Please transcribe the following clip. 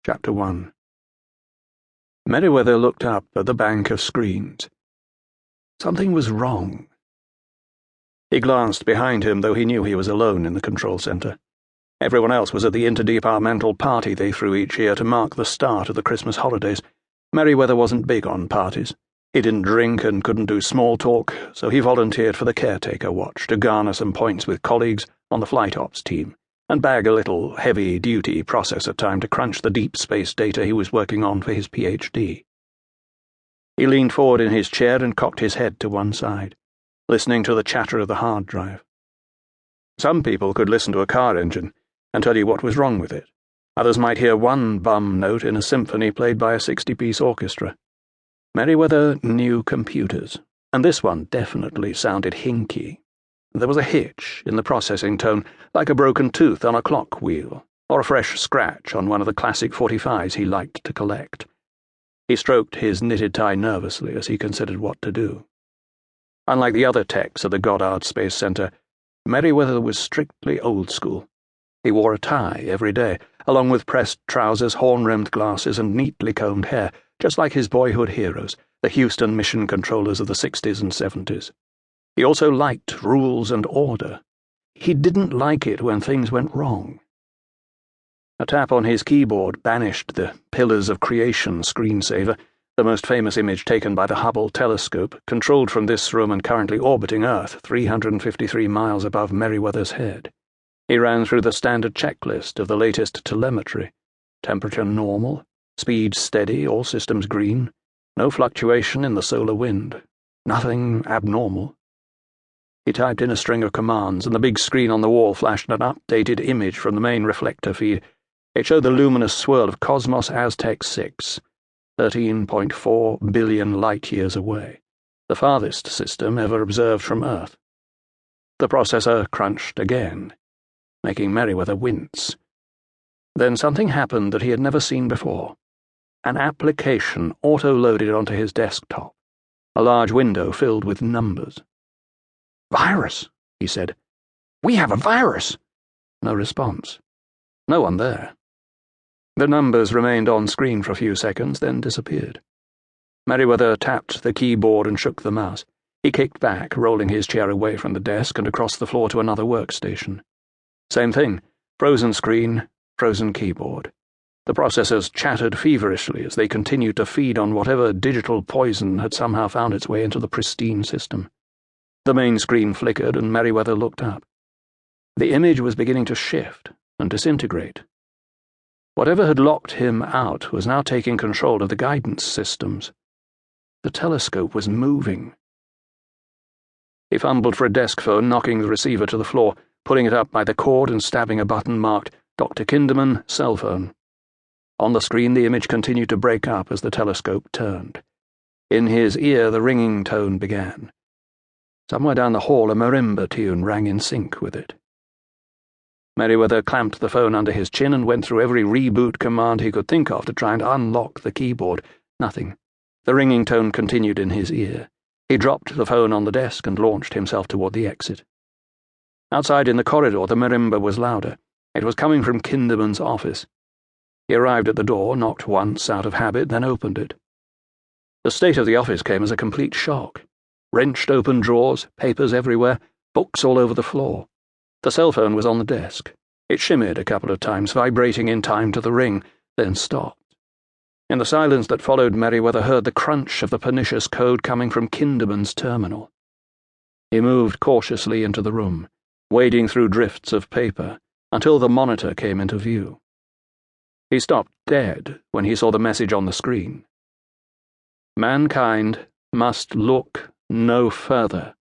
Chapter 1. Merriweather looked up at the bank of screens. Something was wrong. He glanced behind him, though he knew he was alone in the control center. Everyone else was at the interdepartmental party they threw each year to mark the start of the Christmas holidays. Merriweather wasn't big on parties. He didn't drink and couldn't do small talk, so he volunteered for the caretaker watch to garner some points with colleagues on the flight ops team and bag a little heavy-duty processor time to crunch the deep space data he was working on for his PhD. He leaned forward in his chair and cocked his head to one side, listening to the chatter of the hard drive. Some people could listen to a car engine and tell you what was wrong with it. Others might hear one bum note in a symphony played by a 60-piece orchestra. Merriweather knew computers, and this one definitely sounded hinky. There was a hitch in the processing tone, like a broken tooth on a clock wheel, or a fresh scratch on one of the classic 45s he liked to collect. He stroked his knitted tie nervously as he considered what to do. Unlike the other techs at the Goddard Space Center, Merriweather was strictly old school. He wore a tie every day, along with pressed trousers, horn-rimmed glasses, and neatly combed hair, just like his boyhood heroes, the Houston mission controllers of the 60s and 70s. He also liked rules and order. He didn't like it when things went wrong. A tap on his keyboard banished the Pillars of Creation screensaver, the most famous image taken by the Hubble telescope, controlled from this room and currently orbiting Earth 353 miles above Merriweather's head. He ran through the standard checklist of the latest telemetry. Temperature normal, speed steady, all systems green, no fluctuation in the solar wind, nothing abnormal. He typed in a string of commands, and the big screen on the wall flashed an updated image from the main reflector feed. It showed the luminous swirl of Cosmos Aztec 6, 13.4 billion light-years away, the farthest system ever observed from Earth. The processor crunched again, making Merriweather wince. Then something happened that he had never seen before. An application auto-loaded onto his desktop, a large window filled with numbers. "Virus," he said. "We have a virus." No response. No one there. The numbers remained on screen for a few seconds, then disappeared. Merriweather tapped the keyboard and shook the mouse. He kicked back, rolling his chair away from the desk and across the floor to another workstation. Same thing. Frozen screen, frozen keyboard. The processors chattered feverishly as they continued to feed on whatever digital poison had somehow found its way into the pristine system. The main screen flickered, and Merriweather looked up. The image was beginning to shift and disintegrate. Whatever had locked him out was now taking control of the guidance systems. The telescope was moving. He fumbled for a desk phone, knocking the receiver to the floor, pulling it up by the cord and stabbing a button marked Dr. Kinderman, cell phone. On the screen, the image continued to break up as the telescope turned. In his ear, the ringing tone began. Somewhere down the hall, a marimba tune rang in sync with it. Merriweather clamped the phone under his chin and went through every reboot command he could think of to try and unlock the keyboard. Nothing. The ringing tone continued in his ear. He dropped the phone on the desk and launched himself toward the exit. Outside in the corridor, the marimba was louder. It was coming from Kinderman's office. He arrived at the door, knocked once out of habit, then opened it. The state of the office came as a complete shock. Wrenched open drawers, papers everywhere, books all over the floor. The cell phone was on the desk. It shimmered a couple of times, vibrating in time to the ring, then stopped. In the silence that followed, Merriweather heard the crunch of the pernicious code coming from Kinderman's terminal. He moved cautiously into the room, wading through drifts of paper, until the monitor came into view. He stopped dead when he saw the message on the screen. Mankind must look no further.